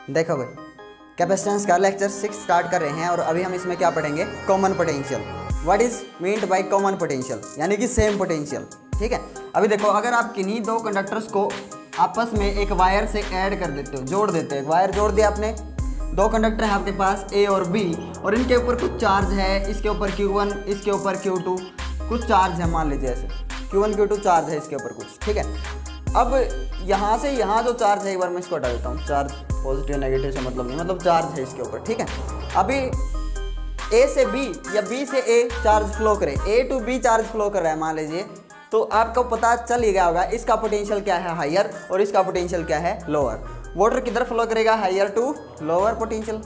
देखो भाई, कैपेसिटेंस का लेक्चर 6 स्टार्ट कर रहे हैं और अभी हम इसमें क्या पढ़ेंगे, common potential. What is meant by common potential, यानी कि सेम पोटेंशियल। ठीक है, अभी देखो, अगर आप किन्हीं दो कंडक्टर्स को आपस में एक वायर से ऐड कर देते हो, जोड़ देते हो, एक वायर जोड़ दिया आपने, दो कंडक्टर है आपके पास ए और बी, और इनके ऊपर कुछ चार्ज है, इसके ऊपर Q1, इसके ऊपर Q2, कुछ चार्ज है, मान लीजिए ऐसे Q1 Q2 चार्ज है इसके ऊपर कुछ। ठीक है, अब यहाँ से यहाँ जो चार्ज है, एक बार मैं इसको हटा देता हूँ, चार्ज पॉजिटिव नेगेटिव से मतलब नहीं, मतलब चार्ज है इसके ऊपर। ठीक है, अभी ए से बी या बी से ए चार्ज फ्लो करे, ए टू बी चार्ज फ्लो कर रहा है मान लीजिए, तो आपको पता चल ही गया होगा इसका पोटेंशियल क्या है, हायर, और इसका पोटेंशियल क्या है, लोअर। वाटर किधर फ्लो करेगा, हायर टू लोअर पोटेंशियल।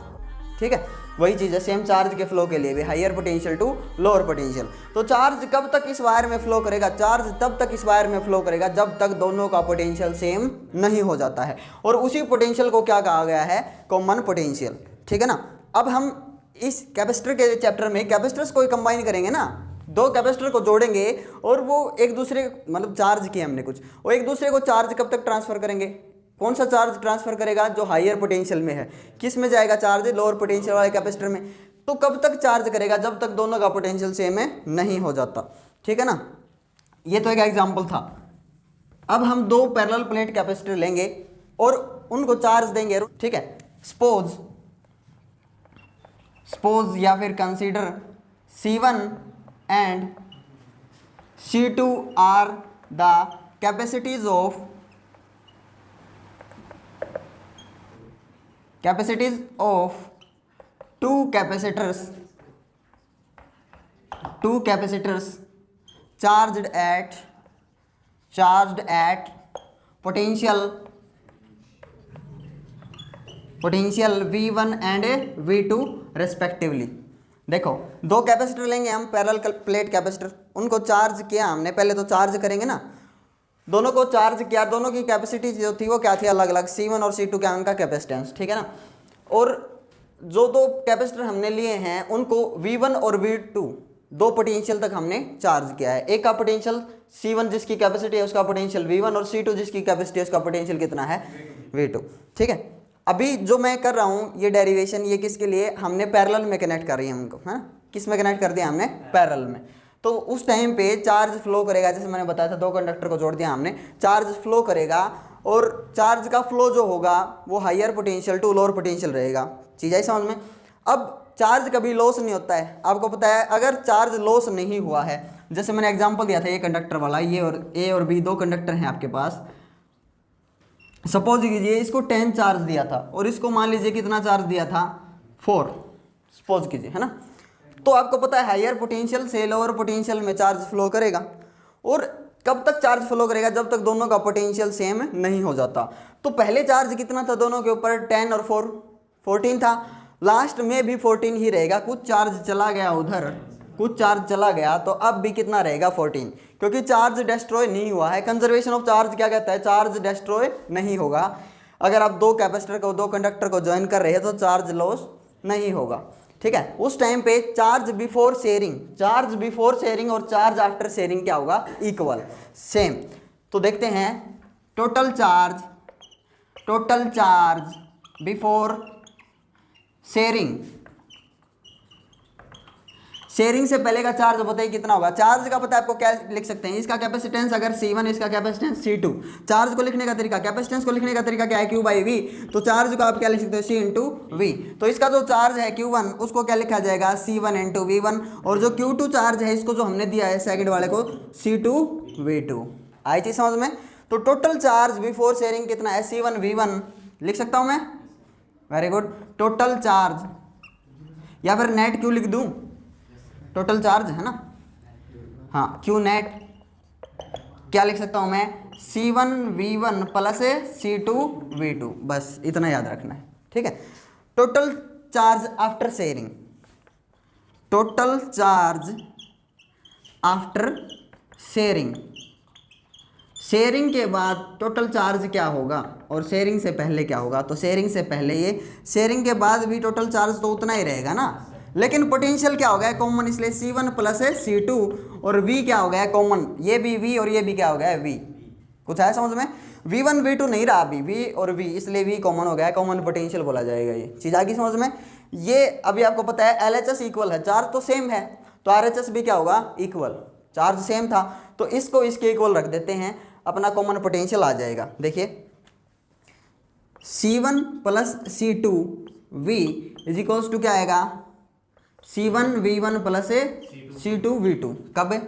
ठीक है, वही चीज़ है सेम चार्ज के फ्लो के लिए भी, higher potential to lower potential. तो चार्ज कब तक इस वायर में फ्लो करेगा, चार्ज तब तक इस वायर में फ्लो करेगा जब तक दोनों का पोटेंशियल सेम नहीं हो जाता है, और उसी पोटेंशियल को क्या कहा गया है, कॉमन पोटेंशियल। ठीक है ना। अब हम इस कैपेसिटर के चैप्टर में कैपेसिटर्स को कंबाइन करेंगे ना, दो कैपेसिटर को जोड़ेंगे और वो एक दूसरे, मतलब चार्ज किया हमने कुछ, वो एक दूसरे को चार्ज कब तक ट्रांसफर करेंगे, कौन सा चार्ज ट्रांसफर करेगा, जो हायर पोटेंशियल में है। किस में जाएगा चार्ज, लोअर पोटेंशियल वाले कैपेसिटर में। तो कब तक चार्ज करेगा, जब तक दोनों का पोटेंशियल सेम है नहीं हो जाता। ठीक है ना, ये तो एक एग्जांपल था। अब हम दो पैरेलल प्लेट कैपेसिटर लेंगे और उनको चार्ज देंगे। ठीक है, सपोज या फिर consider C1 and C2 are the capacities of two capacitors charged at potential V1 and V2 respectively. देखो, दो कैपेसिटर लेंगे हम, पैरेलल प्लेट कैपेसिटर, उनको चार्ज किया हमने, पहले तो चार्ज करेंगे ना, दोनों को चार्ज किया, दोनों की कैपेसिटी जो थी वो क्या थी, अलग अलग, C1 और C2 क्या उनका कैपेसिटेंस। ठीक है ना, और जो दो कैपेसिटर हमने लिए हैं उनको V1 और V2 दो पोटेंशियल तक हमने चार्ज किया है। एक का पोटेंशियल C1 जिसकी कैपेसिटी है उसका पोटेंशियल V1, और C2 जिसकी कैपेसिटी है उसका पोटेंशियल कितना है, V2। ठीक है, अभी जो मैं कर रहा हूँ ये डेरिवेशन, ये किसके लिए, हमने पैरेलल में कनेक्ट कर रही है हमको, हाँ, किस में कनेक्ट कर दिया हमने, पैरेलल में। तो उस टाइम पे चार्ज फ्लो करेगा, जैसे मैंने बताया था, दो कंडक्टर को जोड़ दिया हमने, चार्ज फ्लो करेगा, और चार्ज का फ्लो जो होगा वो higher potential to lower potential रहेगा। चीज़ आई समझ में। अब चार्ज कभी लॉस नहीं होता है, आपको पता है। अगर चार्ज लॉस नहीं हुआ है, जैसे मैंने एग्जांपल दिया था ये कंडक्टर वाला, ये और ए और बी दो कंडक्टर हैं आपके पास, सपोज कीजिए इसको 10 चार्ज दिया था और इसको मान लीजिए कितना चार्ज दिया था, 4, सपोज कीजिए, है ना। तो आपको पता है हायर पोटेंशियल से लोअर पोटेंशियल में चार्ज फ्लो करेगा, और कब तक चार्ज फ्लो करेगा, जब तक दोनों का पोटेंशियल सेम नहीं हो जाता। तो पहले चार्ज कितना था दोनों के ऊपर, 10 और 4, 14 था, लास्ट में भी 14 ही रहेगा। कुछ चार्ज चला गया उधर, कुछ चार्ज चला गया, तो अब भी कितना रहेगा, 14, क्योंकि चार्ज डिस्ट्रॉय नहीं हुआ है। कंजर्वेशन ऑफ चार्ज क्या कहता है, चार्ज डिस्ट्रॉय नहीं होगा। अगर आप दो कैपेसिटर को, दो कंडक्टर को ज्वाइन कर रहे हैं तो चार्ज लॉस नहीं होगा। ठीक है, उस टाइम पे चार्ज बिफोर शेयरिंग और चार्ज आफ्टर शेयरिंग क्या होगा, इक्वल, सेम। तो देखते हैं, टोटल चार्ज बिफोर शेयरिंग से पहले का चार्ज बताइए कितना होगा। चार्ज का पता है आपको, क्या लिख सकते हैं, इसका कैपेसिटेंस अगर C1, इसका कैपेसिटेंस C2। चार्ज को लिखने का तरीका, कैपेसिटेंस को लिखने का तरीका क्या है, Q/V। तो चार्ज को आप क्या लिख सकते हो, C/V। तो इसका जो चार्ज है Q1 उसको क्या लिखा जाएगा, C1 × V1, और जो Q2 चार्ज है इसको जो हमने दिया है सेकंड वाले को, C2V2। आई चीज समझ में। तो टोटल चार्ज बिफोर शेयरिंग कितना है, C1V1 लिख सकता हूँ मैं, वेरी गुड। टोटल चार्ज, या फिर नेट क्यू लिख दूँ, टोटल चार्ज है ना, हाँ, Q नेट क्या लिख सकता हूँ मैं, C1V1 प्लस C2V2, बस इतना याद रखना है। ठीक है, total charge after sharing, total charge after sharing, sharing के बाद टोटल चार्ज क्या होगा और शेयरिंग से पहले क्या होगा। तो शेयरिंग से पहले ये, शेयरिंग के बाद भी टोटल चार्ज तो उतना ही रहेगा ना, लेकिन पोटेंशियल क्या हो गया, कॉमन, इसलिए C1 प्लस C2, और V क्या हो गया, कॉमन, ये भी V और ये भी क्या हो गया, V। कुछ आया समझ में। V1 V2 नहीं रहा अभी, V और V, इसलिए V कॉमन हो गया है, कॉमन पोटेंशियल बोला जाएगा। ये चीज़ आ गई समझ में। ये अभी आपको पता है LHS इक्वल है, चार्ज तो सेम है, तो RHS भी क्या होगा, इक्वल, चार्ज सेम था तो इसको इसके इक्वल रख देते हैं, अपना कॉमन पोटेंशियल आ जाएगा। देखिए C1 plus C2V is equals to क्या आएगा, C1V1 प्लस C2V2। कब,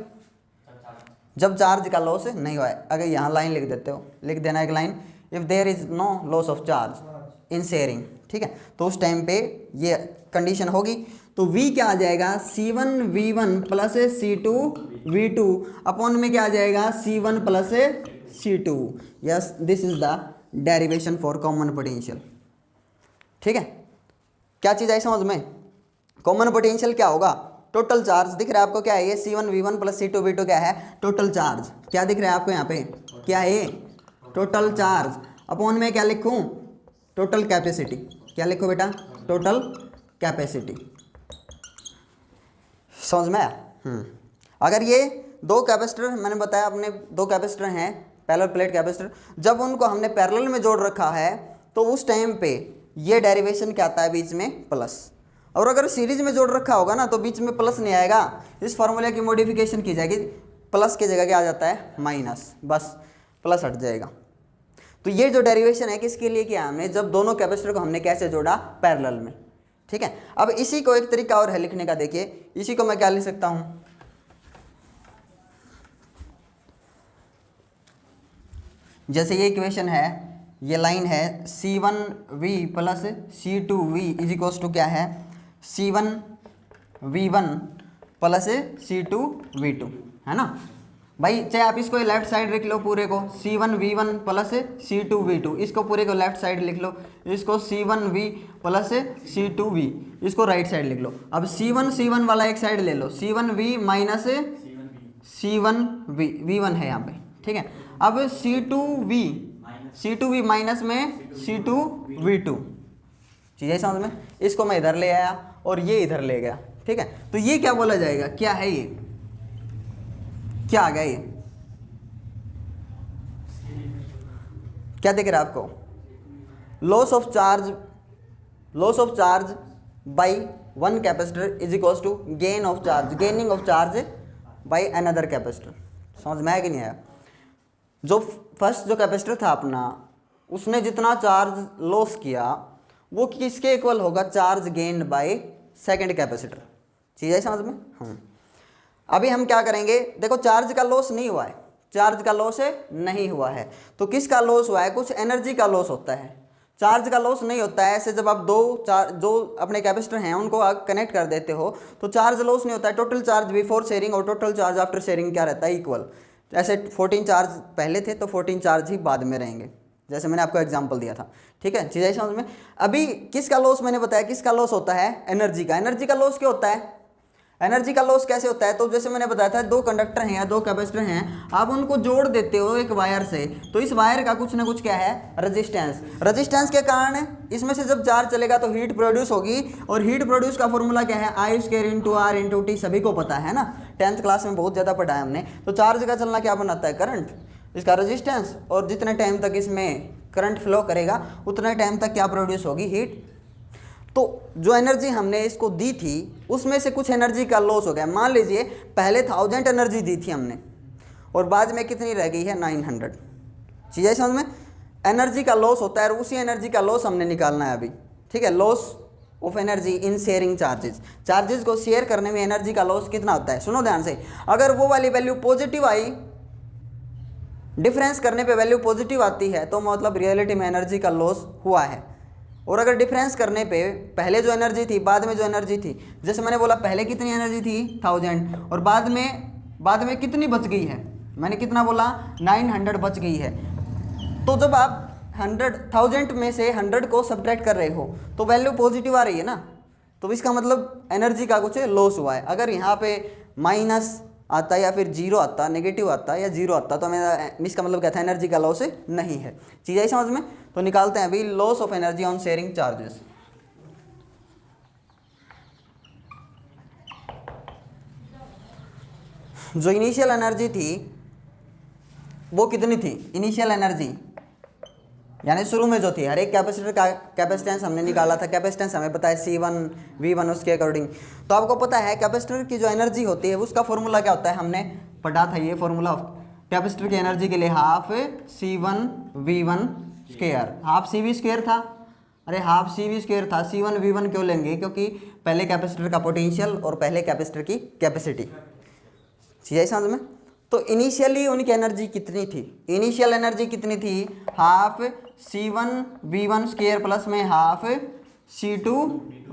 जब चार्ज का लॉस नहीं हुआ है। अगर यहाँ लाइन लिख देते हो, लिख देना एक line, if there is no loss of charge in sharing, ठीक है, तो उस टाइम पे ये कंडीशन होगी। तो V क्या आ जाएगा, C1V1 प्लस C2V2 अपॉन में क्या आ जाएगा, C1 plus C2। Yes, this is the derivation for common potential. ठीक है, क्या चीज़ आई समझ में। कॉमन पोटेंशियल क्या होगा, टोटल चार्ज दिख रहा है आपको, क्या है ये C1V1 प्लस C2V2 क्या है, टोटल चार्ज। क्या दिख रहा है आपको यहाँ पे, क्या है ये, टोटल चार्ज, अपॉन में क्या लिखूँ, टोटल कैपेसिटी। क्या लिखो बेटा, टोटल कैपेसिटी। समझ में आया। अगर ये दो कैपेसिटर मैंने बताया, अपने दो कैपेसिटर हैं पैरेलल प्लेट कैपेसिटर, जब उनको हमने पैरेलल में जोड़ रखा है तो उस टाइम पे ये डेरिवेशन क्या आता है, बीच में प्लस। और अगर सीरीज में जोड़ रखा होगा ना तो बीच में प्लस नहीं आएगा, इस फॉर्मूले की मॉडिफिकेशन की जाएगी, प्लस की जगह क्या आ जाता है, माइनस, बस प्लस हट जाएगा। तो ये जो डेरिवेशन है किसके लिए किया हमने, जब दोनों कैपेसिटर को हमने कैसे जोड़ा, पैरेलल में। ठीक है, अब इसी को एक तरीका और है लिखने का, देखिए इसी को मैं क्या लिख सकता हूँ, जैसे ये इक्वेशन है, ये लाइन है C1V plus C2V is equals to क्या है, C1V1 प्लस C2V2, है ना भाई। चाहे आप इसको लेफ्ट साइड लिख लो पूरे को, C1V1 प्लस C2V2, इसको पूरे को लेफ्ट साइड लिख लो, इसको C1V प्लस C2V, इसको राइट साइड लिख लो। अब C1 वाला एक साइड ले लो, C1V माइनस C1V, V1 है यहाँ पे, ठीक है। अब C2V माइनस में C2V2, चीज़ है समझ में। इसको मैं इधर ले आया और ये इधर ले गया, ठीक है। तो ये क्या बोला जाएगा, क्या है ये, क्या आ गया ये, क्या दिख रहा है आपको, loss of charge by one capacitor is equals to gaining of charge by another capacitor. समझ में आया कि नहीं आया। जो फर्स्ट जो कैपेसिटर था अपना, उसने जितना चार्ज लॉस किया वो किसके इक्वल होगा, charge gained by second capacitor. चीज़ है समझ में। अभी हम क्या करेंगे, देखो चार्ज का लॉस नहीं हुआ है, चार्ज का लॉस नहीं हुआ है, तो किसका लॉस हुआ है, कुछ एनर्जी का लॉस होता है, चार्ज का लॉस नहीं होता है। ऐसे जब आप जो अपने कैपेसिटर हैं उनको आप कनेक्ट कर देते हो तो चार्ज लॉस नहीं होता है। टोटल चार्ज बिफोर शेयरिंग और टोटल चार्ज आफ्टर शेयरिंग क्या रहता है, इक्वल। ऐसे 14 चार्ज पहले थे तो 14 चार्ज ही बाद में रहेंगे, जैसे मैंने आपको एग्जांपल दिया था, ठीक है। चीज़ समझ में। अभी किसका लॉस मैंने बताया, किसका लॉस होता है, एनर्जी का। एनर्जी का लॉस क्या होता है, एनर्जी का लॉस कैसे होता है, तो जैसे मैंने बताया था, दो कंडक्टर हैं या दो कैपेसिटर हैं, आप उनको जोड़ देते हो एक वायर से, तो इस वायर का कुछ ना कुछ क्या है, रजिस्टेंस के कारण इसमें से जब चार्ज चलेगा तो हीट प्रोड्यूस होगी, और हीट प्रोड्यूस का फॉर्मूला क्या है, I²R/T, सभी को पता है ना, 10th क्लास में बहुत ज़्यादा पढ़ा है हमने। तो चार्ज का चलना क्या बनाता है, करंट, इसका रजिस्टेंस, और जितने टाइम तक इसमें करंट फ्लो करेगा उतने टाइम तक क्या प्रोड्यूस होगी, हीट। तो जो एनर्जी हमने इसको दी थी उसमें से कुछ एनर्जी का लॉस हो गया। मान लीजिए पहले 1000 एनर्जी दी थी हमने और बाद में कितनी रह गई है, 900। चीज़ है समझ में। एनर्जी का लॉस होता है और उसी एनर्जी का लॉस हमने निकालना है अभी, ठीक है। Loss of energy in sharing charges को शेयर करने में एनर्जी का लॉस कितना होता है, सुनो ध्यान से। अगर वो वाली वैल्यू पॉजिटिव आई, डिफरेंस करने पे वैल्यू पॉजिटिव आती है तो मतलब रियलिटी में एनर्जी का लॉस हुआ है। और अगर डिफरेंस करने पे पहले जो एनर्जी थी बाद में जो एनर्जी थी, जैसे मैंने बोला पहले कितनी एनर्जी थी 1000 और बाद में कितनी बच गई है, मैंने कितना बोला 900 बच गई है। तो जब आप 1000 में से 100 को सब्ट्रैक्ट कर रहे हो तो वैल्यू पॉजिटिव आ रही है ना, तो इसका मतलब एनर्जी का कुछ लॉस हुआ है। अगर यहाँ पे माइनस आता या फिर जीरो आता, नेगेटिव आता या जीरो आता, तो हमें इसका मतलब क्या था, एनर्जी का लॉस नहीं है। चीज़ आई समझ में। तो निकालते हैं अभी loss of energy on sharing charges. जो इनिशियल एनर्जी थी वो कितनी थी, इनिशियल एनर्जी यानी शुरू में जो थी हर एक कैपेसिटर का कैपेसिटेंस हमने निकाला था, कैपेसिटेंस हमें पता है C1 V1 उसके अकॉर्डिंग। तो आपको पता है कैपेसिटर की जो एनर्जी होती है उसका फॉर्मूला क्या होता है, हमने पढ़ा था ये फॉर्मूला कैपेसिटर की एनर्जी के लिए half C1 V1 square, half CV square था। अरे हाफ CV स्क्वायर था, C1 V1 क्यों लेंगे, क्योंकि पहले कैपेसिटर का पोटेंशियल और पहले कैपेसिटर की कैपेसिटी, समझ समझ में। तो इनिशियली उनकी एनर्जी कितनी थी, इनिशियल एनर्जी कितनी थी, half C1 V1 square plus में हाफ C2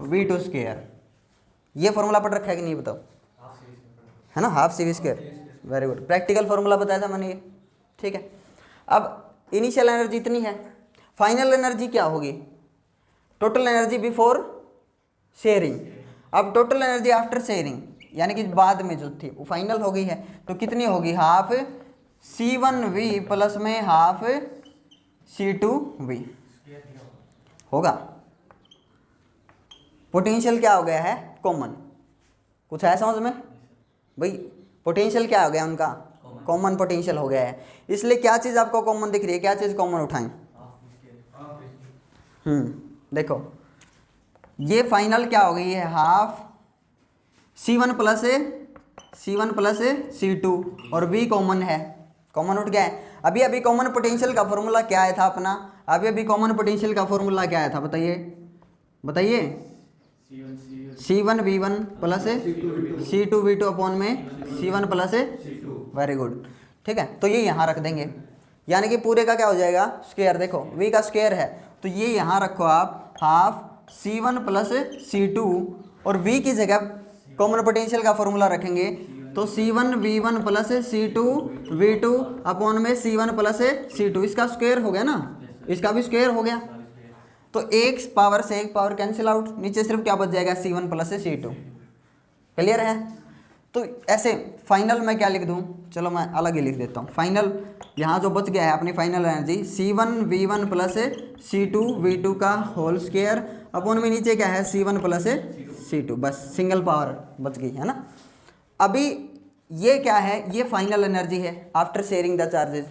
V2 स्क्वायर। ये फॉर्मूला पढ़ रखा है कि नहीं बताओ, है ना, half CV square, very good, practical formula बताया था मैंने ये, ठीक है। अब इनिशियल एनर्जी इतनी है, फाइनल एनर्जी क्या होगी, टोटल एनर्जी बिफोर शेयरिंग। अब टोटल एनर्जी आफ्टर शेयरिंग यानी कि बाद में जो थी वो फाइनल हो गई है, तो कितनी होगी, हाफ C1V प्लस में हाफ C2V होगा। पोटेंशियल क्या हो गया है, कॉमन, कुछ है समझ में भाई, पोटेंशियल क्या हो गया उनका, कॉमन पोटेंशियल हो गया है। इसलिए क्या चीज़ आपको कॉमन दिख रही है, क्या चीज़ कॉमन उठाएं, देखो ये फाइनल क्या हो गई है, हाफ C1 प्लस C2 और V कॉमन है, कॉमन उठ गया है। अभी अभी कॉमन पोटेंशियल का फॉर्मूला क्या आया था अपना, अभी अभी कॉमन पोटेंशियल का फॉर्मूला क्या आया था, बताइए बताइए, C1 V1 plus C2 V2 upon में C1 प्लस, वेरी गुड, ठीक है। तो ये यहाँ रख देंगे, यानी कि पूरे का क्या हो जाएगा, स्क्वायर, देखो V का स्क्वायर है तो ये यहाँ रखो आप, हाफ C1 प्लस C2 और V की जगह कॉमन पोटेंशियल का फॉर्मूला रखेंगे तो C1 V1 plus C2 V2 upon में C1 प्लस C2, इसका स्क्वायर हो गया ना, इसका भी स्क्वायर हो गया, तो एक पावर से एक पावर कैंसिल आउट, नीचे सिर्फ क्या बच जाएगा, C1 प्लस C2, क्लियर है। तो ऐसे फाइनल मैं क्या लिख दूँ, चलो मैं अलग ही लिख देता हूँ, फाइनल यहाँ जो बच गया है अपनी final energy C1 V1 plus C2 V2 का होल स्क्वायर अपॉन में नीचे क्या है, C1 प्लस C2, बस सिंगल पावर बच गई है ना। अभी ये क्या है, ये फाइनल एनर्जी है after sharing the charges.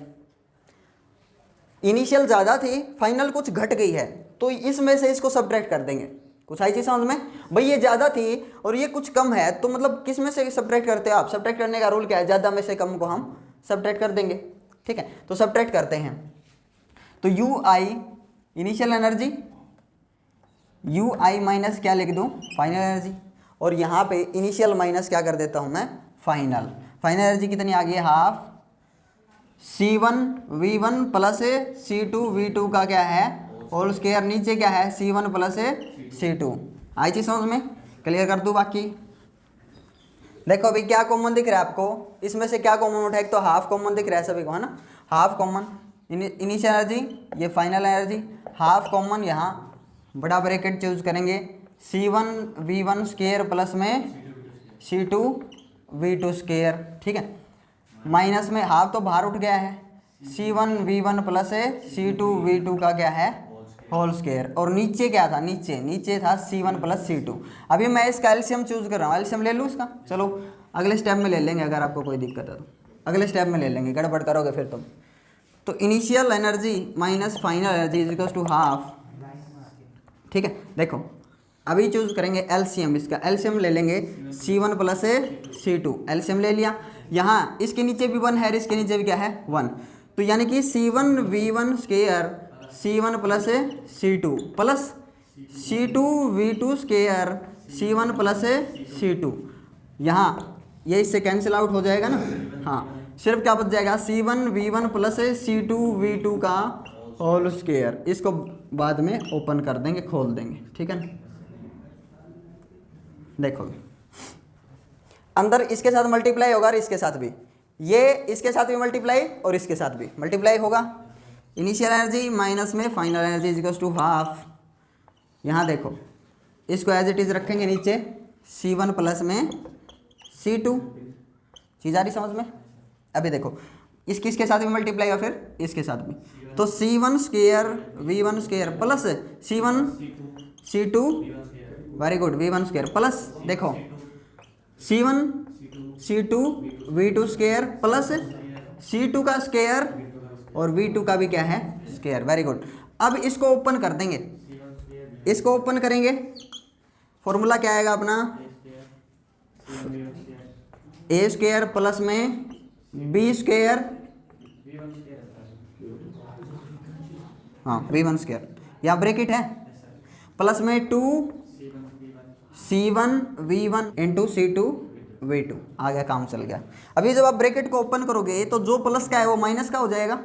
Initial ज़्यादा थी, फाइनल कुछ घट गई है, तो इसमें से इसको सब्ट्रैक्ट कर देंगे, कुछ आई चीज़ समझ में भाई, ये ज़्यादा थी और ये कुछ कम है, तो मतलब किस में से सब्ट्रैक्ट करते हो आप, सब्ट्रैक्ट करने का रूल क्या है, ज़्यादा में से कम को हम सब्ट्रैक्ट कर देंगे, ठीक है। तो सब्ट्रैक्ट करते हैं, तो UI initial energy, UI minus क्या लिख दूँ, फाइनल एनर्जी, और यहाँ पे इनिशियल माइनस क्या कर देता हूँ मैं, फाइनल। फाइनल एनर्जी कितनी आ गई है, half C1 V1 plus C2 V2 का क्या है, होल स्क्वायर, नीचे क्या है, C1 प्लस C2, आई चीज समझ में, क्लियर कर दूँ। बाकी देखो अभी क्या कॉमन दिख रहा है आपको, इसमें से क्या कॉमन उठा है, एक तो हाफ कॉमन दिख रहा है सभी को, है ना, हाफ कॉमन, इनिशियल एनर्जी, ये फाइनल एनर्जी, हाफ कॉमन, यहाँ बड़ा ब्रैकेट चूज करेंगे, C1 V1 स्क्वायर प्लस में C2 V2 स्क्वायर, ठीक है, माइनस में हाफ तो बाहर उठ गया है, C1 V1 plus C2 V2 का क्या है, होल स्क्वायर, और नीचे क्या था, नीचे था C1 प्लस C2। अभी मैं इसका एलसीएम चूज कर रहा हूँ, एलसीएम ले लूँ इसका, चलो अगले स्टेप में ले लेंगे, अगर आपको कोई दिक्कत है तो अगले स्टेप में ले लेंगे, गड़बड़ करोगे फिर तुम। तो initial energy minus final energy is equals to half, ठीक है। देखो अभी चूज करेंगे एलसीएम, इसका एलसीएम ले लेंगे, C1 प्लस C2, एलसीएम ले लिया, यहाँ इसके नीचे भी 1 है, इसके नीचे भी क्या है, 1, तो यानी कि C1 V1 square C1 plus C2 plus C2 V2 square C1 plus C2, यहाँ ये इससे कैंसिल आउट हो जाएगा ना, हाँ, सिर्फ क्या बच जाएगा, C1 V1 plus C2 V2 का होल स्क्वायर, इसको बाद में ओपन कर देंगे, खोल देंगे, ठीक है ना। देखो अंदर इसके साथ मल्टीप्लाई होगा और इसके साथ भी, ये इसके साथ भी मल्टीप्लाई और इसके साथ भी मल्टीप्लाई होगा, इनिशियल एनर्जी माइनस में final energy is equals to half. यहाँ देखो इसको एज इट इज़ रखेंगे नीचे, C1 प्लस में C2, चीज़ आ रही समझ में। अभी देखो इसके साथ भी मल्टीप्लाई और फिर इसके साथ भी, तो C1 square V1 square plus C1 C2, very good, V1 square plus देखो C1 C2 V2 square plus C2 का स्क्वायर और V2 का भी क्या है, स्क्वायर, वेरी गुड। अब इसको ओपन कर देंगे, इसको ओपन करेंगे, फॉर्मूला क्या आएगा अपना, ए स्क्वायर प्लस में बी स्क्वायर, हाँ V1 स्क्वायर, यहाँ ब्रैकेट है, प्लस में 2 C1 V1 into C2 V2, आ गया, काम चल गया। अभी जब आप ब्रैकेट को ओपन करोगे तो जो प्लस का है वो माइनस का हो जाएगा,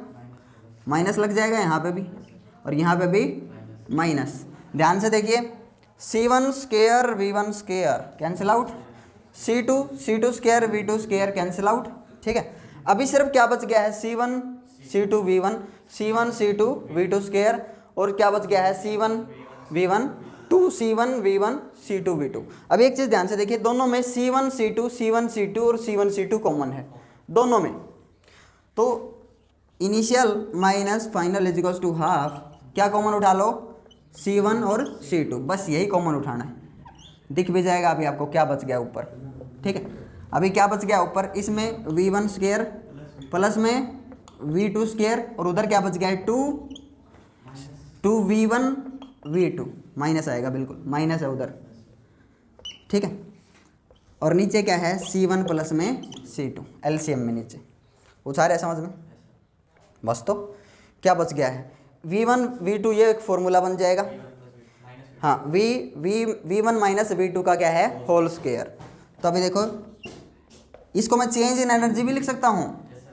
माइनस लग जाएगा यहाँ पे भी और यहाँ पे भी माइनस। ध्यान से देखिए, C1 square V1 square cancel out, C2 square V2 square cancel out. ठीक है, अभी सिर्फ क्या बच गया है, C1 C2 V1, C1 C2 V2 square, और क्या बच गया है, C1 V1 2 C1 V1 C2 V2। अब एक चीज़ ध्यान से देखिए, दोनों में C1 C2 और C1 C2 कॉमन है दोनों में, तो initial minus final is equals to half, क्या कॉमन उठा लो, C1 और C2, बस यही कॉमन उठाना है, दिख भी जाएगा अभी आपको क्या बच गया ऊपर। ठीक है, अभी क्या बच गया ऊपर, इसमें V1 स्क्वायर प्लस में V2 स्क्वायर, और उधर क्या बच गया है, 2 V1 V2, माइनस आएगा, बिल्कुल माइनस है उधर। ठीक है, और नीचे क्या है, C1 प्लस में C2, एलसीएम में नीचे उछार है, समझ में बस। तो क्या बच गया है, V1 V2, ये एक फॉर्मूला बन जाएगा, हाँ V1 माइनस V2 का क्या है, होल स्क्वायर। तो अभी देखो, इसको मैं चेंज इन एनर्जी भी लिख सकता हूँ,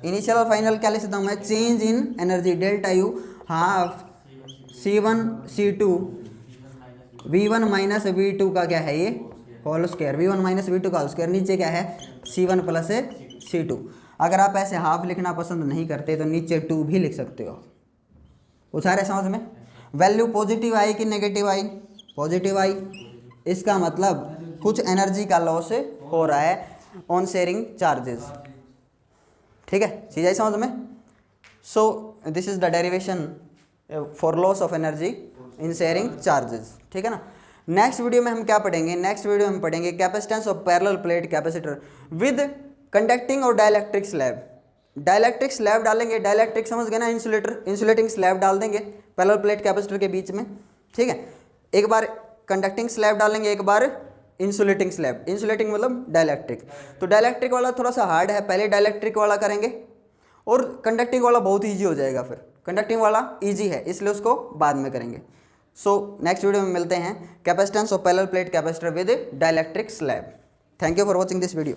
इनिशियल और फाइनल क्या लिख सकता हूँ मैं, change in energy delta U half C1 C2 V1 minus V2 का क्या है, ये whole square, V1 minus V2 का होल स्क्वायर, नीचे क्या है, C1 प्लस C2। अगर आप ऐसे हाफ लिखना पसंद नहीं करते तो नीचे 2 भी लिख सकते हो, उछार है समझ में। वैल्यू पॉजिटिव आई कि नेगेटिव आई, पॉजिटिव आई, इसका मतलब कुछ एनर्जी का लॉस हो रहा है ऑन शेयरिंग चार्जेस। ठीक है, चीज़ आई समझ में। So this is the derivation for loss of energy in sharing charges. ठीक है ना। नेक्स्ट वीडियो में हम क्या पढ़ेंगे, नेक्स्ट वीडियो में हम पढ़ेंगे capacitance of parallel plate capacitor with conducting और डाइलेक्ट्रिक स्लैब। डाइलेक्ट्रिक स्लैब डालेंगे, डाइलेक्ट्रिक समझ गए ना, इंसुलेटिंग स्लैब डाल देंगे पैरेलल प्लेट कैपेसिटर के बीच में। ठीक है, एक बार कंडक्टिंग स्लैब डालेंगे, एक बार इंसुलेटिंग स्लैब। इंसुलेटिंग मतलब डाइलेक्ट्रिक, तो डाइलेक्ट्रिक वाला थोड़ा सा हार्ड है, पहले डाइलेक्ट्रिक वाला करेंगे और कंडक्टिंग वाला बहुत ईजी हो जाएगा। फिर कंडक्टिंग वाला ईजी है इसलिए उसको बाद में करेंगे। सो नेक्स्ट वीडियो में मिलते हैं, capacitance of parallel plate capacitor with dielectric slab. Thank you for watching this video.